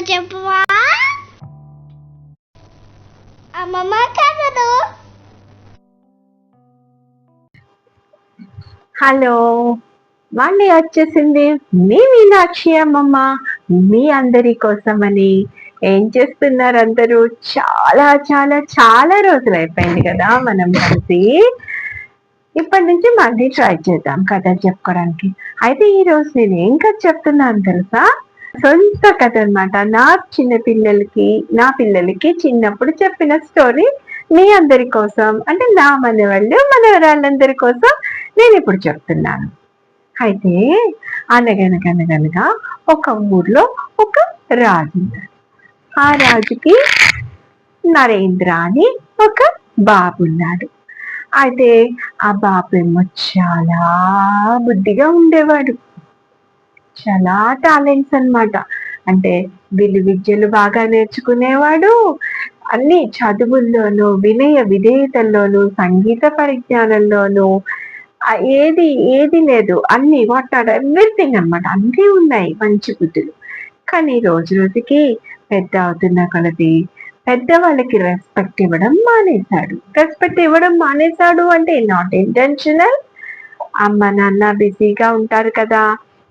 చెప్పవా అమ్మమ్మ కథలు? హలో, మళ్ళీ వచ్చేసింది మీ మీనాక్షి అమ్మమ్మ మీ అందరి కోసమని. ఏం చేస్తున్నారు అందరూ? చాలా చాలా చాలా రోజులు అయిపోయింది కదా మనం కలిసి. ఇప్పటి నుంచి మళ్ళీ ట్రై చేద్దాం కథలు చెప్పుకోవడానికి. అయితే ఈ రోజు నేను ఏం కథ చెప్తున్నాను తెలుసా? సొంత కథ అనమాట. నా పిల్లలకి చిన్నప్పుడు చెప్పిన స్టోరీ మీ అందరి కోసం, అంటే నా మనవరాళ్ళందరి కోసం నేను ఇప్పుడు చెప్తున్నాను. అయితే అనగనగనగనగా ఒక ఊర్లో ఒక రాజు ఉన్నాడు. ఆ రాజుకి నరేంద్ర అని ఒక బాబు ఉన్నాడు. అయితే ఆ బాబు ఏమో చాలా బుద్ధిగా ఉండేవాడు. చాలా టాలెంట్స్ అన్నమాట. అంటే విద్యలు బాగా నేర్చుకునేవాడు. అన్ని చదువుల్లోనూ, వినయ విధేయతల్లోనూ, సంగీత పరిజ్ఞానంలోనూ ఏది ఏది లేదు, అన్ని వాట్ నాట్ ఎవ్రీథింగ్ అనమాట. అన్నీ ఉన్నాయి మంచి బుద్ధులు. కానీ రోజు రోజుకి పెద్ద అవుతున్న కొలది పెద్దవాళ్ళకి రెస్పెక్ట్ ఇవ్వడం మానేశాడు అంటే నాట్ ఇంటెన్షనల్. అమ్మ నాన్న బిజీగా ఉంటారు కదా,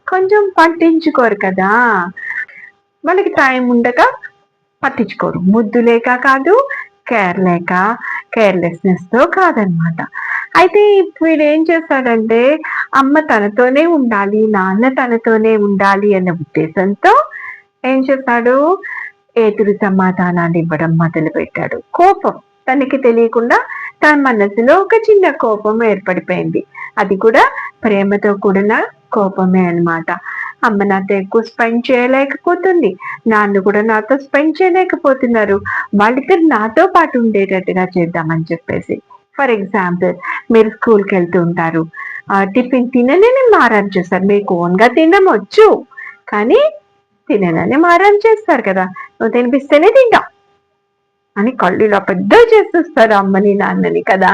కొంచెం పట్టించుకోరు కదా. వాళ్ళకి టైం ఉండక పట్టించుకోరు. ముద్దు లేక కాదు, కేర్లెస్నెస్ తో కాదనమాట. అయితే ఇప్పుడు ఏం చేస్తాడంటే, అమ్మ తనతోనే ఉండాలి, నాన్న తనతోనే ఉండాలి అనే ఉద్దేశంతో ఏం చేస్తాడు, ఎదురు సమాధానాలు ఇవ్వడం మొదలు పెట్టాడు. కోపం తనకి తెలియకుండా తన మనసులో ఒక చిన్న కోపం ఏర్పడిపోయింది. అది కూడా ప్రేమతో కూడిన కోపమే అన్నమాట. అమ్మ నాతో ఎక్కువ స్పెండ్ చేయలేకపోతుంది, నాన్న కూడా నాతో స్పెండ్ చేయలేకపోతున్నారు, వాళ్ళిద్దరు నాతో పాటు ఉండేటట్టుగా చేద్దామని చెప్పేసి. ఫర్ ఎగ్జాంపుల్, మీరు స్కూల్కి వెళ్తూ ఉంటారు, టిఫిన్ తినని మారం చేస్తారు. మీకు ఓన్గా తినడం వచ్చు, కానీ తినని మారం చేస్తారు కదా. నువ్వు తినిపిస్తేనే తింటా అని కళ్ళు ఇలా పెద్ద చేసేస్తారు అమ్మని నాన్నని కదా.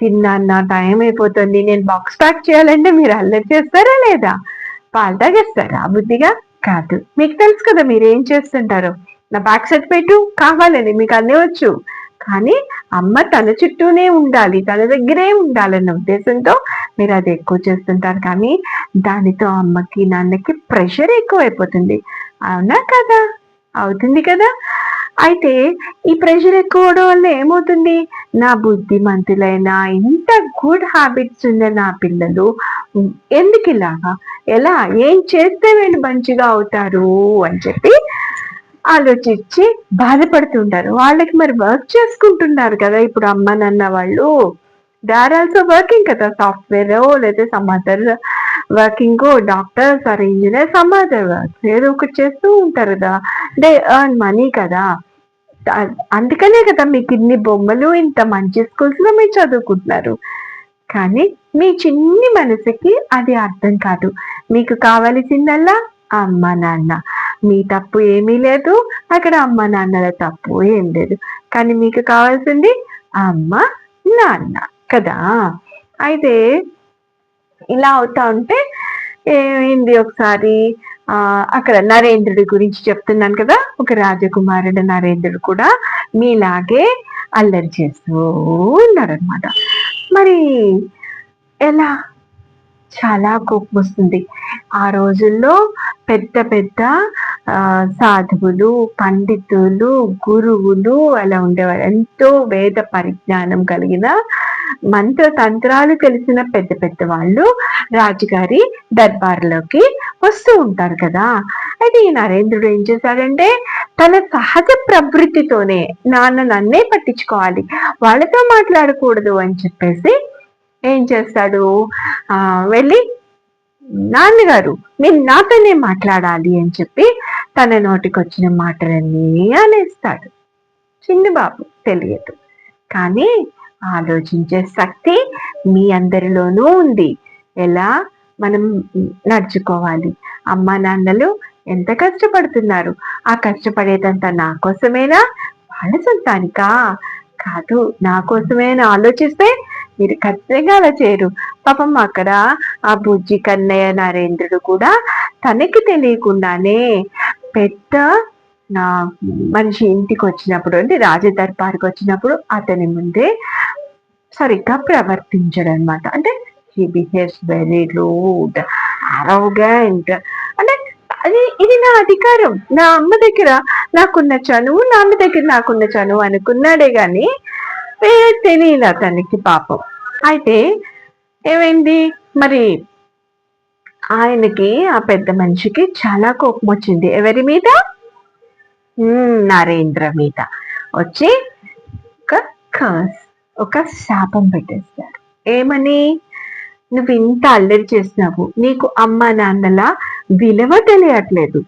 తిన్నా, టైం అయిపోతుంది, నేను బాక్స్ ప్యాక్ చేయాలంటే మీరు అల్లరి చేస్తారా లేదా? పాలు తాగేస్తారా బుద్ధిగా? కాదు. మీకు తెలుసు కదా మీరు ఏం చేస్తుంటారో. నా బ్యాక్ సైడ్ పెట్టు కావాలని, మీకు అన్నీ వచ్చు, కానీ అమ్మ తన చుట్టూనే ఉండాలి, తన దగ్గరే ఉండాలన్న ఉద్దేశంతో మీరు అది ఎక్కువ చేస్తుంటారు. కానీ దానితో అమ్మకి నాన్నకి ప్రెషర్ ఎక్కువైపోతుంది. అవునా కదా? అవుతుంది కదా. అయితే ఈ ప్రెషర్ ఎక్కువ అవడం వల్ల ఏమవుతుంది, నా బుద్ధిమంతులైన ఇంత గుడ్ హ్యాబిట్స్ ఉన్న నా పిల్లలు ఎందుకు ఇలాగా, ఎలా, ఏం చేస్తే వీళ్ళు మంచిగా అవుతారు అని చెప్పి ఆలోచించి బాధపడుతుంటారు. వాళ్ళకి మరి వర్క్ చేసుకుంటున్నారు కదా ఇప్పుడు అమ్మ నాన్న వాళ్ళు. దే ఆర్ ఆల్సో వర్కింగ్ కదా, సాఫ్ట్వేర్ లేదా some other working, doctors are engineer, some other work ఏదో ఒకటి చేస్తూ ఉంటారు కదా. దే ఎర్న్ మనీ కదా. అందుకనే కదా మీకు ఇన్ని బొమ్మలు, ఇంత మంచి స్కూల్స్ లో మీరు చదువుకుంటున్నారు. కానీ మీ చిన్ని మనసుకి అది అర్థం కాదు. మీకు కావలసిందల్లా అమ్మ నాన్న. మీ తప్పు ఏమీ లేదు అక్కడ, అమ్మ నాన్నల తప్పు ఏం లేదు. కానీ మీకు కావాల్సింది అమ్మ నాన్న కదా. అయితే ఇలా అవుతా ఉంటే ఏమైంది, ఒకసారి అక్కడ నరేంద్రుడి గురించి చెప్తున్నాను కదా. ఒక రాజకుమారుడు నరేంద్రుడు కూడా మీలాగే అల్లరి చేస్తూ ఉన్నారనమాట. మరి ఎలా? చాలా కోపం వస్తుంది. ఆ రోజుల్లో పెద్ద పెద్ద సాధువులు, పండితులు, గురువులు అలా ఉండేవారు. ఎంతో వేద పరిజ్ఞానం కలిగిన, మంత్ర తంత్రాలు తెలిసిన పెద్ద పెద్ద వాళ్ళు రాజుగారి దర్బార్లోకి వస్తూ ఉంటారు కదా. అయితే ఈ నరేంద్రుడు ఏం చేశాడంటే, తన సహజ ప్రవృత్తితోనే నన్నే పట్టించుకోవాలి, వాళ్ళతో మాట్లాడకూడదు అని చెప్పేసి ఏం చేస్తాడు, వెళ్ళి నాన్నగారు మీరు నాతోనే మాట్లాడాలి అని చెప్పి తన నోటికి వచ్చిన మాటలన్నీ అనేస్తాడు. చిన్న బాబు, తెలియదు, కానీ ఆలోచించే శక్తి మీ అందరిలోనూ ఉంది. ఎలా మనం నడుచుకోవాలి, అమ్మా నాన్నలు ఎంత కష్టపడుతున్నారు, ఆ కష్టపడేదంతా నా కోసమేనా, వాళ్ళ సొంతానికా కాదు, నా కోసమేనా ఆలోచిస్తే మీరు ఖచ్చితంగా అలా చేయరు. పాపం అక్కడ ఆ బుజ్జి కన్నయ్య నరేంద్రుడు కూడా తనకి తెలియకుండానే పెద్ద నా మనిషి ఇంటికి వచ్చినప్పుడు, అంటే రాజదర్బార్కి వచ్చినప్పుడు అతని ముందే సరిగ్గా ప్రవర్తించడు అనమాట. అంటే he behaves very rude, arrogant. అంటే ఇది నా అధికారం, నా అమ్మ దగ్గర నాకున్న చనువు, నా అమ్మ దగ్గర నాకున్న చనువు అనుకున్నాడే గాని తెలియదు అతనికి పాపం. అయితే ఏమైంది మరి, ఆయనకి ఆ పెద్ద మనిషికి చాలా కోపం వచ్చింది. ఎవరి మీద? నరేంద్ర మీద. వచ్చి ఒక శాపం పెట్టేస్తారు. ఏమని? నువ్వు ఇంత అల్లరి చేసినావు, నీకు అమ్మ నాన్నల విలువ తెలియట్లేదు,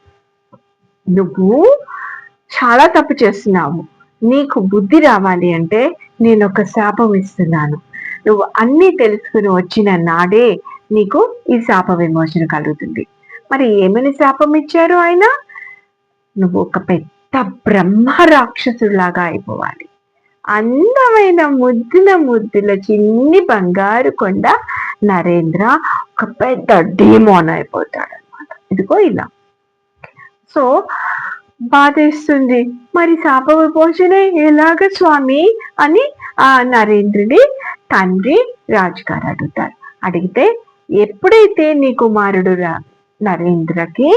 నువ్వు చాలా తప్పు చేస్తున్నావు, నీకు బుద్ధి రావాలి అంటే నేను ఒక శాపం ఇస్తున్నాను. నువ్వు అన్నీ తెలుసుకుని వచ్చిన నాడే నీకు ఈ శాప విమోచన కలుగుతుంది. మరి ఏమని శాపం ఇచ్చారు ఆయన? నువ్వు ఒక పెద్ద బ్రహ్మ రాక్షసులాగా అయిపోవాలి. అందమైన ముద్దుల చిన్ని బంగారు కొండ నరేంద్ర ఒక పెద్ద డీమోన్ అయిపోతాడు అనమాట. ఇదిగో ఇలా. సో బాధేస్తుంది. మరి శాప విమోచన ఎలాగ స్వామి అని ఆ నరేంద్రుడి తండ్రి రాజుగారు అడుగుతారు. అడిగితే, ఎప్పుడైతే నీ కుమారుడు నరేంద్రకి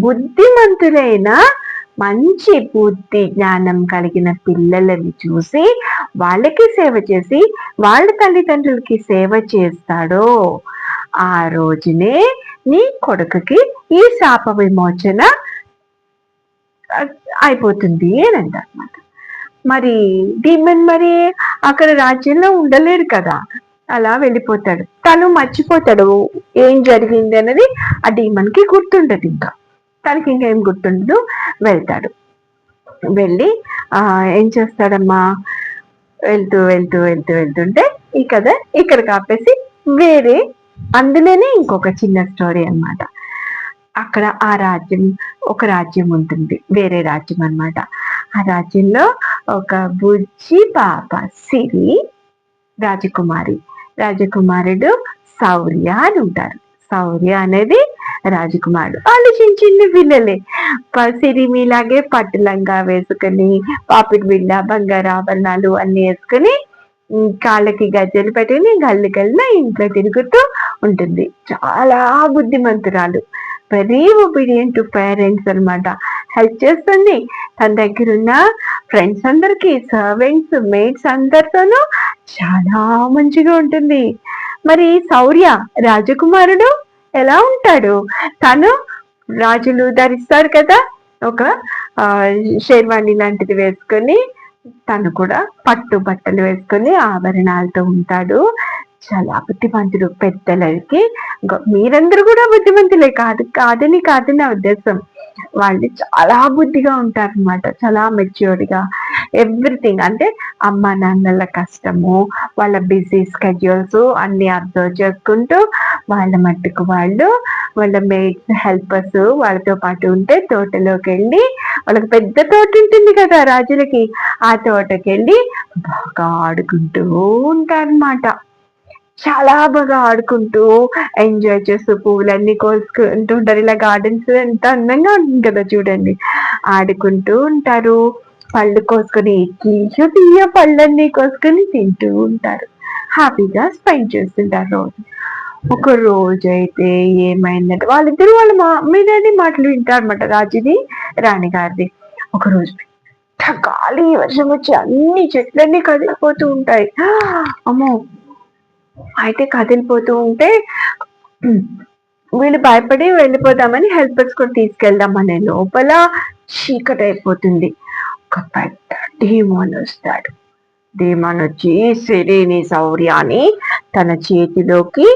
బుద్ధిమంతులైన మంచి బుద్ధి జ్ఞానం కలిగిన పిల్లలని చూసి వాళ్ళకి సేవ చేసి వాళ్ళ తల్లిదండ్రులకి సేవ చేస్తాడో ఆ రోజునే నీ కొడుకుకి ఈ శాప విమోచన అయిపోతుంది అని అంటారన్నమాట. మరి డీమన్ మరి అక్కడ రాజ్యంలో ఉండలేడు కదా, అలా వెళ్ళిపోతాడు. తను మర్చిపోతాడు ఏం జరిగింది అన్నది. ఆ డీమన్ కి గుర్తుండదు, ఇంకా తనకి ఇంకేం గుర్తుండదు. వెళ్తాడు. వెళ్ళి ఏం చేస్తాడమ్మా, వెళ్తుంటే ఈ కథ ఇక్కడ కాపేసి వేరే అందులోనే ఇంకొక చిన్న స్టోరీ అన్నమాట. అక్కడ ఆ రాజ్యం, ఒక రాజ్యం ఉంటుంది, వేరే రాజ్యం అన్నమాట. ఆ రాజ్యంలో ఒక బుజ్జి పాప సిరి రాజకుమారుడు శౌర్య అని ఉంటారు. శౌర్య అనేది రాజకుమారుడు. వాళ్ళు చిన్న పిల్లలే. సిరి మీలాగే పట్టులంగా వేసుకొని, పాపిడి బిళ్ళ, బంగారు ఆభరణాలు అన్ని వేసుకొని, కాళ్ళకి గజ్జలు పెట్టుకుని గల్లు ఇంట్లో తిరుగుతూ ఉంటుంది. చాలా బుద్ధిమంతురాలు, వెరీ ఒబీడియంట్ టు పేరెంట్స్ అనమాట. హెల్ప్ చేస్తుంది. తన దగ్గర ఉన్న ఫ్రెండ్స్ అందరికి, సర్వెంట్స్, మేట్స్ అందరితోనూ చాలా మంచిగా ఉంటుంది. మరి శౌర్య రాజకుమారుడు ఎలా ఉంటాడు? తను రాజులు ధరిస్తారు కదా, ఒక షేర్వాణి లాంటిది వేసుకొని, తను కూడా పట్టు బట్టలు వేసుకొని ఆభరణాలతో ఉంటాడు. చాలా బుద్ధిమంతుడు. పెద్దలకి మీరందరూ కూడా బుద్ధిమంతులే, కాదని నా ఉద్దేశం. వాళ్ళు చాలా బుద్ధిగా ఉంటారు అనమాట, చాలా మెచ్యూర్డ్ గా. ఎవ్రీథింగ్ అంటే అమ్మ నాన్నల కష్టము, వాళ్ళ బిజీ స్కెడ్యూల్స్ అన్ని అబ్జర్వ్ చేసుకుంటూ వాళ్ళ మట్టుకు వాళ్ళు, వాళ్ళ మేట్స్, హెల్పర్స్ వాళ్ళతో పాటు ఉంటే తోటలోకి వెళ్ళి, వాళ్ళకి పెద్ద తోట ఉంటుంది కదా రాజులకి, ఆ తోటకి వెళ్ళి బాగా ఆడుకుంటూ ఉంటారన్నమాట. చాలా బాగా ఆడుకుంటూ ఎంజాయ్ చేస్తూ పువ్వులన్నీ కోసుకుంటూ ఉంటారు. ఇలా గార్డెన్స్ ఎంత అందంగా ఉంటుంది కదా చూడండి. ఆడుకుంటూ ఉంటారు, పళ్ళు కోసుకొని తీయ పళ్ళన్నీ కోసుకొని తింటూ ఉంటారు, హ్యాపీగా స్పెండ్ చేస్తుంటారు రోజు. ఒక రోజు అయితే ఏమైందంటే, వాళ్ళిద్దరు వాళ్ళ మీదనే మాటలు వింటారు అనమాట, రాజుది రాణిగారిది. ఒక రోజు గాలి వర్షం వచ్చి అన్ని చెట్లన్నీ కదిలిపోతూ ఉంటాయి. అమ్మో, అయితే కదిలిపోతూ ఉంటే వీళ్ళు భయపడి వెళ్ళిపోదామని హెల్పర్స్ కూడా తీసుకెళ్దామనే లోపల చీకటి అయిపోతుంది. ఒక పెద్ద డీమోన్ వస్తాడు. డీమోన్ వచ్చి సిరిని, శౌర్యాన్ని తన చేతిలోకి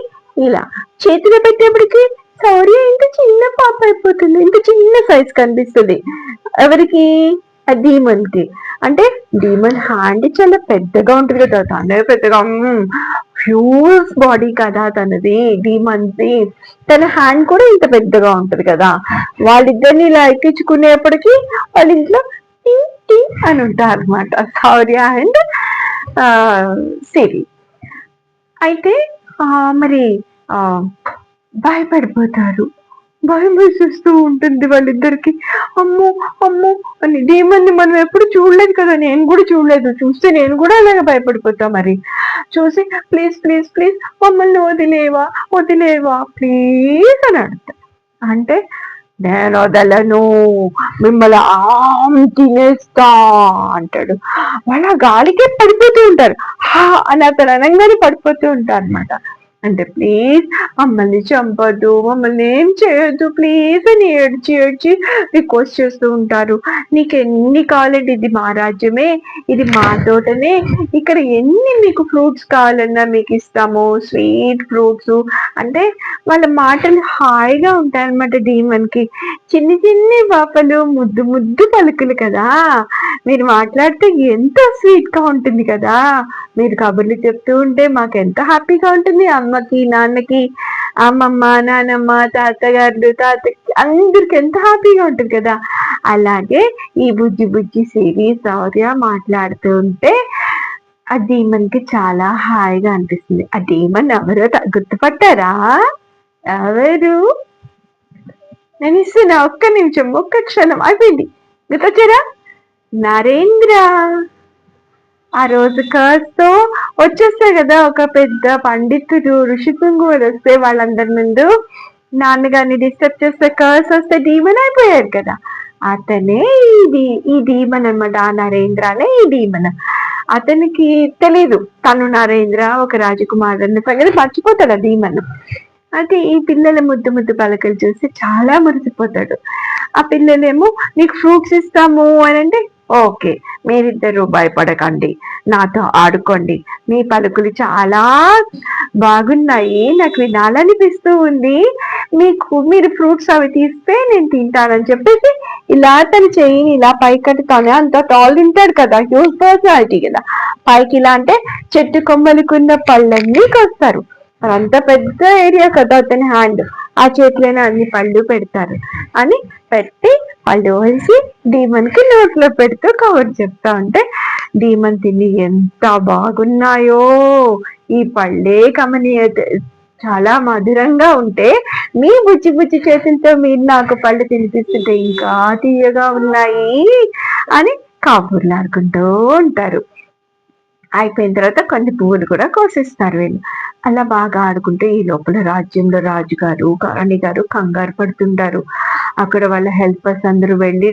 ఇలా చేతిలో పెట్టేప్పటికి శౌర్య ఇంత చిన్న పాప అయిపోతుంది, ఇంత చిన్న సైజ్ కనిపిస్తుంది. ఎవరికి? ఆ డీమన్ కి. అంటే డీమన్ హ్యాండ్ చాలా పెద్దగా ఉంటుంది కదా, తనే పెద్దగా, హ్యూజ్ బాడీ కదా తనది, డీమన్ది. తన హ్యాండ్ కూడా ఇంత పెద్దగా ఉంటది కదా. వాళ్ళిద్దరిని ఇలా ఎక్కించుకునేప్పటికీ వాళ్ళ ఇంట్లో టీ టీ అని ఉంటారు అనమాట, శౌర్య అండ్ సిరి. అయితే మరి భయపడిపోతారు. భయం వేసేస్తూ ఉంటుంది వాళ్ళిద్దరికి. అమ్మో అమ్మో అని డీమన్ని మనం ఎప్పుడు చూడలేదు కదా, నేను కూడా చూడలేదు, చూస్తే నేను కూడా అలాగే భయపడిపోతా. మరి చూసి ప్లీజ్ ప్లీజ్ ప్లీజ్ మమ్మల్ని వదిలేవా వదిలేవా ప్లీజ్ అని అడుగుతా. అంటే నేను వదలను, మిమ్మల్ని తినేస్తా అంటాడు. వాళ్ళ గాలికే పడిపోతూ ఉంటారు. హా అని అతను అనగానే పడిపోతూ ఉంటారు అనమాట. అంటే ప్లీజ్ మమ్మల్ని చంపొద్దు, మమ్మల్ని ఏం చేయొద్దు ప్లీజ్ అని ఏడ్చి ఏడ్చి రిక్వెస్ట్ చేస్తూ ఉంటారు. నీకు ఎన్ని కావాలంటే, ఇది మా రాజ్యమే, ఇది మా తోటనే, ఇక్కడ ఎన్ని మీకు ఫ్రూట్స్ కావాలన్నా మీకు ఇస్తాము, స్వీట్ ఫ్రూట్స్. అంటే వాళ్ళ మాటలు హాయిగా ఉంటాయన్నమాట. డీమన్ కి చిన్ని చిన్ని పాపలు, ముద్దు ముద్దు పలుకులు కదా, మీరు మాట్లాడితే ఎంతో స్వీట్ గా ఉంటుంది కదా, మీరు కబుర్లు చెప్తూ ఉంటే మాకు ఎంత హ్యాపీగా ఉంటుంది. అమ్మకి నాన్నకి, అమ్మమ్మ నానమ్మ తాతగారు తాతకి అందరికి ఎంత హ్యాపీగా ఉంటుంది కదా. అలాగే ఈ బుజ్జి బుజ్జి సిరి శౌర్య మాట్లాడుతూ ఉంటే ఆ డీమన్ కి చాలా హాయిగా అనిపిస్తుంది. ఆ డీమన్ ఎవరో గుర్తుపట్టారా? ఎవరు? నేను ఇస్తున్నా, ఒక్క నిమిషం, ఒక్క క్షణం, అయిపోయింది. గుర్తొచ్చారా? నరేంద్ర. ఆ రోజు కర్స్తో వచ్చేస్తాయి కదా, ఒక పెద్ద పండితుడు ఋషిపుంగువులు వస్తే వాళ్ళందరి ముందు నాన్నగారిని డిస్టర్బ్ చేస్తే కర్స్ వస్తే డీమన్ అయిపోయారు కదా. అతనే ఈ డీమన్ అనమాట. ఆ నరేంద్ర అనే ఈ డీమన్. అతనికి తెలీదు తను నరేంద్ర ఒక రాజకుమారుడు సంగతి మర్చిపోతాడు ఆ డీమన్. అయితే ఈ పిల్లల ముద్దు ముద్దు పలకలు చూసి చాలా మురిసిపోతాడు. ఆ పిల్లలేమో నీకు ఫ్రూట్స్ ఇస్తాము అని అంటే, ఓకే మీరిద్దరు భయపడకండి, నాతో ఆడుకోండి, మీ పలుకులు చాలా బాగున్నాయి, నాకు వినాలనిపిస్తూ ఉంది, మీరు ఫ్రూట్స్ అవి తీస్తే నేను తింటానని చెప్పేసి ఇలా తను చెయ్యిని ఇలా పైకట్టుతానే, అంత టాల్ తింటాడు కదా, హ్యూజ్ పర్సనాలిటీ కదా, పైకి ఇలా అంటే చెట్టు కొమ్మలకున్న పళ్ళన్నీ కొస్తారు. అంత పెద్ద ఏరియా కదా అతని హ్యాండ్, ఆ చేతిలోనే అన్ని పళ్ళు పెడతారు అని పెట్టి పళ్ళు వేసి డీమన్ కి నోట్లో పెడుతూ కవర్ చెప్తా ఉంటే, డీమన్ తిని ఎంత బాగున్నాయో, ఈ పళ్ళే కమనీయ, చాలా మధురంగా ఉంటే మీ బుజ్జి బుజ్జి చేతులతో మీరు నాకు పళ్ళు తినిపిస్తుంటే ఇంకా తీయగా ఉన్నాయి అని కబుర్లాడుకుంటూ ఉంటారు. అయిపోయిన తర్వాత కొన్ని పువ్వులు కూడా కోసిస్తారు వీళ్ళు. అలా బాగా ఆడుకుంటే ఈ లోపల రాజ్యంలో రాజుగారు రాణి గారు కంగారు పడుతుంటారు. అక్కడ వాళ్ళ హెల్పర్స్ అందరూ వెళ్ళి,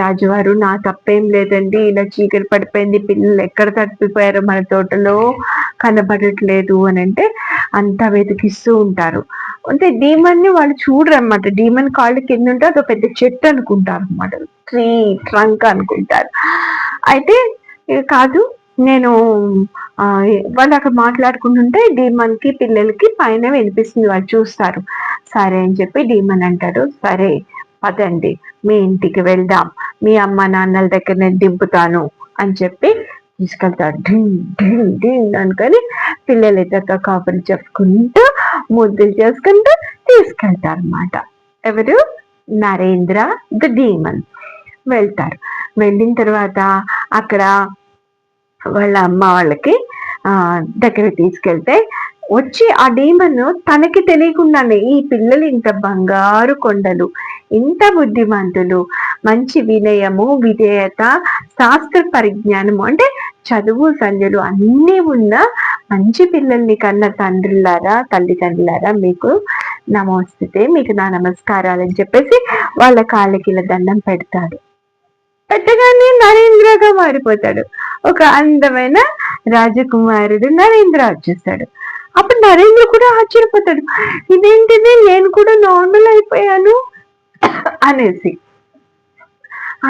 రాజువారు నా తప్పేం లేదండి, ఇలా చీకటి పడిపోయింది, పిల్లలు ఎక్కడ తప్పిపోయారో మన తోటలో కనబడట్లేదు అని అంటే అంతా వెతికిస్తూ ఉంటారు. అంటే డీమన్ ని వాళ్ళు చూడరు అనమాట. డీమన్ కాళ్ళు కింద ఉంటే అదొక పెద్ద చెట్టు అనుకుంటారు అనమాట, ట్రంక్ అనుకుంటారు. అయితే కాదు, నేను వాళ్ళు అక్కడ మాట్లాడుకుంటుంటే డీమన్ కి పిల్లలకి పైన వినిపిస్తుంది, వాళ్ళు చూస్తారు. సరే అని చెప్పి డీమన్ అంటారు, సరే పదండి మీ ఇంటికి వెళ్దాం, మీ అమ్మ నాన్నల దగ్గర నేను దింపుతాను అని చెప్పి తీసుకెళ్తాడు. ఢింగ్ ఢింగ్ ఢింగ్ అనుకొని పిల్లలిద్దరితో కబుర్లు చెప్పుకుంటూ ముద్దులు చేసుకుంటూ తీసుకెళ్తారు అన్నమాట. ఎవరు? నరేంద్ర ద డీమన్ వెళ్తారు. వెళ్ళిన తర్వాత అక్కడ వాళ్ళ అమ్మ వాళ్ళకి దగ్గర తీసుకెళ్తే వచ్చి ఆ డీమన్ తనకి తెలియకుండానే, ఈ పిల్లలు ఇంత బంగారు కొండలు, ఇంత బుద్ధిమంతులు, మంచి వినయము విధేయత శాస్త్ర పరిజ్ఞానము అంటే చదువు సంధ్యలు అన్నీ ఉన్న మంచి పిల్లల్ని కన్న తండ్రులారా తల్లిదండ్రులారా మీకు నమస్తే, మీకు నా నమస్కారాలు అని చెప్పేసి వాళ్ళ కాళ్ళకి ఇలా దండం పెడతాడు. పెట్టగానే నరేంద్రగా మారిపోతాడు. ఒక అందమైన రాజకుమారుడు నరేంద్ర వచ్చేస్తాడు. అప్పుడు నరేంద్ర కూడా ఆశ్చర్యపోతాడు, ఇదేంటిది నేను కూడా నార్మల్ అయిపోయాను అనేసి.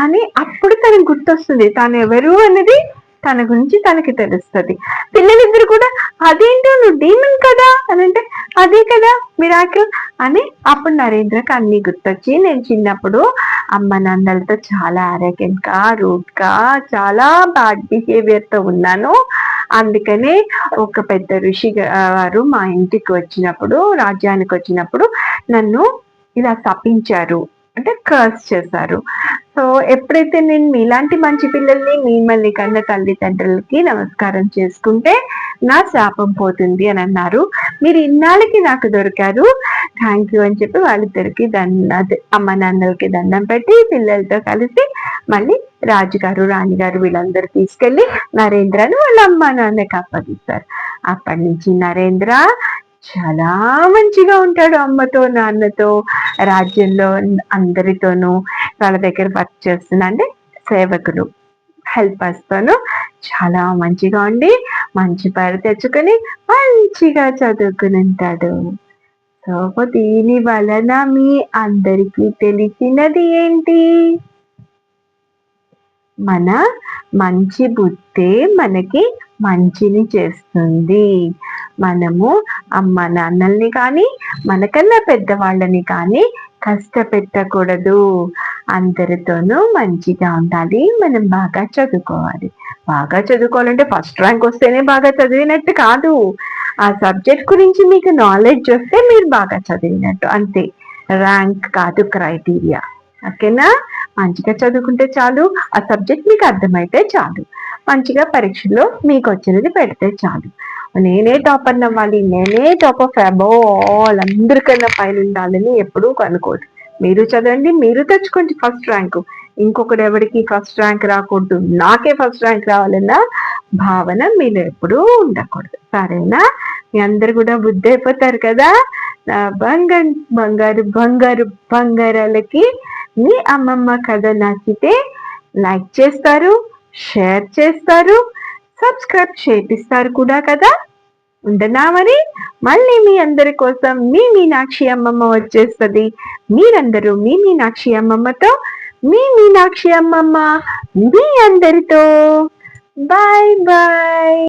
అని అప్పుడు తనకు గుర్తొస్తుంది తాను ఎవరు అనేది, తన గురించి తనకి తెలుస్తుంది. పిల్లలిద్దరు కూడా అదేంటో నువ్వు డీమన్ కదా అని అంటే, అదే కదా మిరాకిల్ అని. అప్పుడు నరేంద్రకి అన్ని గుర్తొచ్చి, నేను చిన్నప్పుడు అమ్మ నాన్నలతో చాలా అరగెంట్ గా రూట్ గా చాలా బ్యాడ్ బిహేవియర్ తో ఉన్నాను, అందుకనే ఒక పెద్ద ఋషి గారు మా ఇంటికి వచ్చినప్పుడు, రాజ్యానికి వచ్చినప్పుడు నన్ను ఇలా తప్పించారు, అంటే కర్స్ చేశారు. సో ఎప్పుడైతే నేను మీలాంటి మంచి పిల్లల్ని, మిమ్మల్ని కన్న తల్లిదండ్రులకి నమస్కారం చేసుకుంటే నా శాపం పోతుంది అని అన్నారు. మీరు ఇన్నాళ్ళకి నాకు దొరికారు, థ్యాంక్ యూ అని చెప్పి వాళ్ళిద్దరికి అమ్మ నాన్నలకి దండం పెట్టి పిల్లలతో కలిసి మళ్ళీ రాజుగారు రాణిగారు వీళ్ళందరూ తీసుకెళ్లి నరేంద్రను వాళ్ళ అమ్మ నాన్నకి అప్పగిస్తారు. అప్పటి నుంచి నరేంద్ర చాలా మంచిగా ఉంటాడు అమ్మతో నాన్నతో, రాజ్యంలో అందరితోనూ, వాళ్ళ దగ్గర వర్క్ చేస్తున్న అంటే సేవకులు హెల్పర్స్ తోనూ చాలా మంచిగా ఉండి మంచి పేరు తెచ్చుకొని మంచిగా చదువుకుని ఉంటాడు. సో దీని వలన మీ అందరికీ తెలిసినది ఏంటి? మన మంచి బుద్ధే మనకి మంచిని చేస్తుంది. మనము అమ్మ నాన్నల్ని కానీ మనకన్నా పెద్దవాళ్ళని కానీ కష్టపెట్టకూడదు. అందరితోనూ మంచిగా ఉండాలి. మనం బాగా చదువుకోవాలి. బాగా చదువుకోవాలంటే ఫస్ట్ ర్యాంక్ వస్తేనే బాగా చదివినట్టు కాదు. ఆ సబ్జెక్ట్ గురించి మీకు నాలెడ్జ్ వస్తే మీరు బాగా చదివినట్టు, అంతే. ర్యాంక్ కాదు క్రైటీరియా. ఓకేనా? మంచిగా చదువుకుంటే చాలు, ఆ సబ్జెక్ట్ మీకు అర్థమైతే చాలు, మంచిగా పరీక్షలో మీకు వచ్చినది పెడితే చాలు. నేనే టాపర్ అవ్వాలి, నేనే టాప్ ఆఫ్ అబౌవ్ ఆల్, అందరికన్నా పైన ఉండాలని ఎప్పుడూ అనుకోదు. మీరు చదవండి, మీరు తెచ్చుకోండి ఫస్ట్ ర్యాంకు. ఇంకొకటి ఎవరికి ఫస్ట్ ర్యాంక్ రాకూడదు, నాకే ఫస్ట్ ర్యాంక్ రావాలన్న భావన మీరు ఎప్పుడూ ఉండకూడదు. సరేనా? మీ అందరు కూడా బుద్ధి అయిపోతారు కదా. బంగారు బంగారు బంగారాలకి మీ అమ్మమ్మ కథ నచ్చితే లైక్ చేస్తారు, షేర్ చేస్తారు, సబ్స్క్రైబ్ చేపిస్తారు కూడా కదా. ఉండనా మరి? మళ్ళీ మీ అందరి కోసం మీ మీనాక్షి అమ్మమ్మ వచ్చేస్తుంది. మీరందరూ మీ మీనాక్షి అమ్మమ్మతో, మీ మీనాక్షి అమ్మమ్మ మీ అందరితో. Bye bye.